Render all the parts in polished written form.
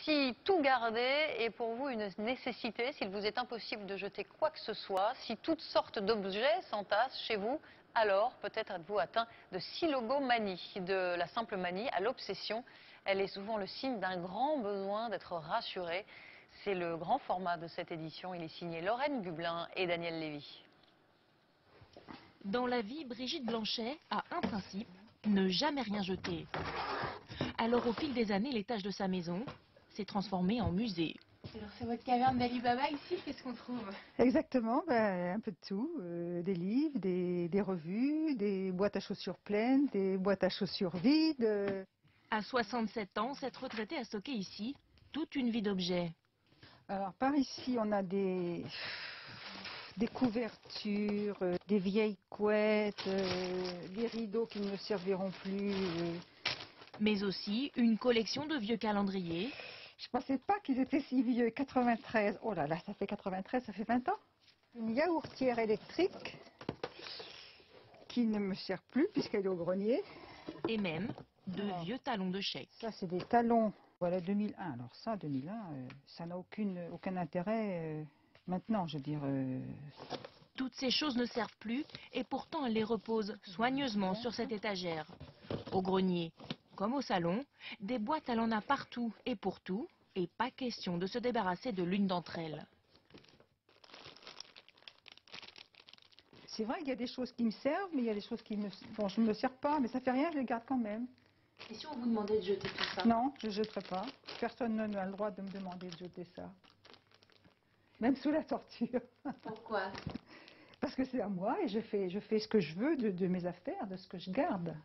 Si tout garder est pour vous une nécessité, s'il vous est impossible de jeter quoi que ce soit, si toutes sortes d'objets s'entassent chez vous, alors peut-être êtes-vous atteint de silogomanie, de la simple manie à l'obsession. Elle est souvent le signe d'un grand besoin d'être rassuré. C'est le grand format de cette édition. Il est signé Lorraine Gublin et Daniel Lévy. Dans la vie, Brigitte Blanchet a un principe, ne jamais rien jeter. Alors au fil des années, l'étage de sa maison s'est transformé en musée. Alors c'est votre caverne d'Ali Baba ici, qu'est-ce qu'on trouve? Exactement, un peu de tout, des livres, des revues, des boîtes à chaussures pleines, des boîtes à chaussures vides. À 67 ans, cette retraitée a stocké ici toute une vie d'objets. Alors par ici, on a des couvertures, des vieilles couettes, des rideaux qui ne serviront plus. Mais aussi une collection de vieux calendriers. Je pensais pas qu'ils étaient si vieux. 93, oh là là, ça fait 93, ça fait 20 ans. Une yaourtière électrique qui ne me sert plus puisqu'elle est au grenier. Et même de vieux talons de chèque. Ça, c'est des talons. Voilà, 2001. Alors ça, 2001, ça n'a aucun intérêt maintenant, je veux dire. Toutes ces choses ne servent plus et pourtant elle les repose soigneusement sur cette étagère. Au grenier comme au salon, des boîtes elle en a partout et pour tout, et pas question de se débarrasser de l'une d'entre elles. C'est vrai qu'il y a des choses qui me servent, mais il y a des choses dont je ne me sers pas, mais ça fait rien, je les garde quand même. Et si on vous demandait de jeter tout ça? Non, je ne jetterai pas. Personne n'a le droit de me demander de jeter ça. Même sous la torture. Pourquoi? Parce que c'est à moi et je fais ce que je veux de mes affaires, de ce que je garde.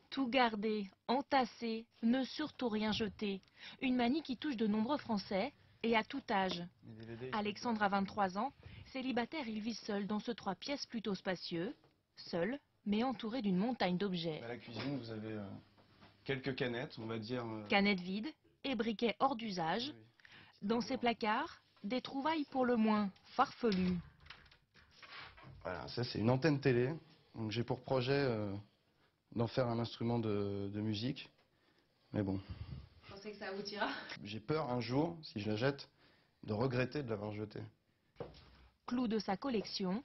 Tout garder, entasser, ne surtout rien jeter. Une manie qui touche de nombreux Français et à tout âge. Alexandre a 23 ans, célibataire, il vit seul dans ce 3 pièces plutôt spacieux. Seul, mais entouré d'une montagne d'objets. À la cuisine, vous avez quelques canettes, on va dire. Canettes vides et briquets hors d'usage. Dans ses placards, des trouvailles pour le moins farfelues. Voilà, ça c'est une antenne télé. Donc j'ai pour projet d'en faire un instrument de musique. Mais bon. Vous pensez que ça aboutira? J'ai peur un jour, si je la jette, de regretter de l'avoir jetée. Clou de sa collection,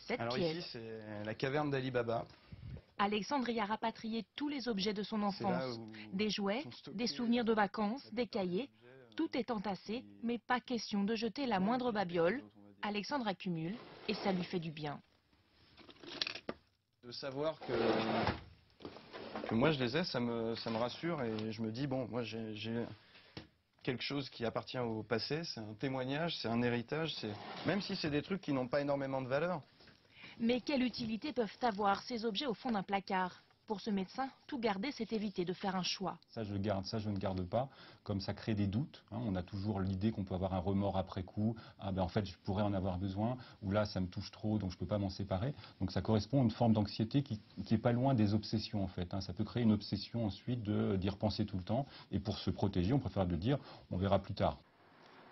cette Alors pièce. ici c'est la caverne d'Ali Baba. Alexandre y a rapatrié tous les objets de son enfance. Des jouets, stockés, des souvenirs de vacances, des cahiers. Tout est entassé, mais pas question de jeter la moindre babiole. Alexandre accumule et ça lui fait du bien. De savoir que moi je les ai, ça me rassure et je me dis, bon, moi j'ai quelque chose qui appartient au passé, c'est un témoignage, c'est un héritage, même si c'est des trucs qui n'ont pas énormément de valeur. Mais quelle utilité peuvent avoir ces objets au fond d'un placard? Pour ce médecin, tout garder, c'est éviter de faire un choix. Ça je garde, ça je ne garde pas, comme ça crée des doutes. On a toujours l'idée qu'on peut avoir un remords après coup. Ah ben en fait je pourrais en avoir besoin, ou là ça me touche trop donc je ne peux pas m'en séparer. Donc ça correspond à une forme d'anxiété qui est pas loin des obsessions en fait. Ça peut créer une obsession ensuite d'y repenser tout le temps. Et pour se protéger, on préfère de dire on verra plus tard.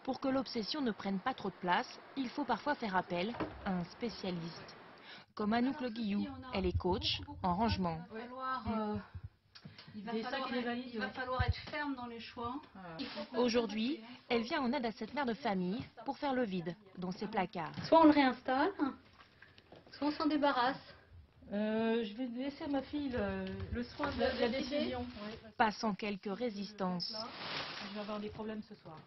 Pour que l'obsession ne prenne pas trop de place, il faut parfois faire appel à un spécialiste. Comme Anouk Le Guillou, elle est coach en rangement. Il va falloir être ferme dans les choix. Aujourd'hui, elle vient en aide à cette mère de famille pour faire le vide dans ses placards. Soit on le réinstalle, soit on s'en débarrasse. Je vais laisser à ma fille le soin de la décision. Pas sans quelques résistances. Je vais avoir des problèmes ce soir.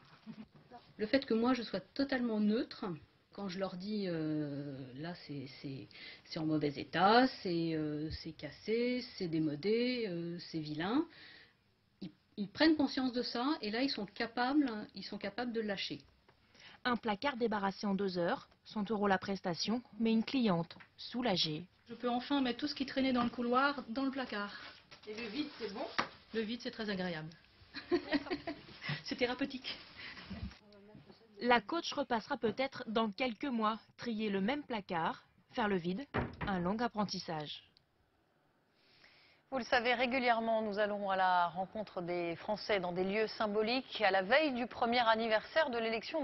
Le fait que moi je sois totalement neutre, quand je leur dis là c'est en mauvais état, c'est cassé, c'est démodé, c'est vilain, ils prennent conscience de ça et là ils sont capables de le lâcher. Un placard débarrassé en 2 heures, 100 € la prestation, mais une cliente soulagée. Je peux enfin mettre tout ce qui traînait dans le couloir dans le placard. Et le vide, c'est bon? Le vide, c'est très agréable. C'est thérapeutique. La coach repassera peut-être dans quelques mois, trier le même placard, faire le vide, un long apprentissage. Vous le savez, régulièrement, nous allons à la rencontre des Français dans des lieux symboliques à la veille du premier anniversaire de l'élection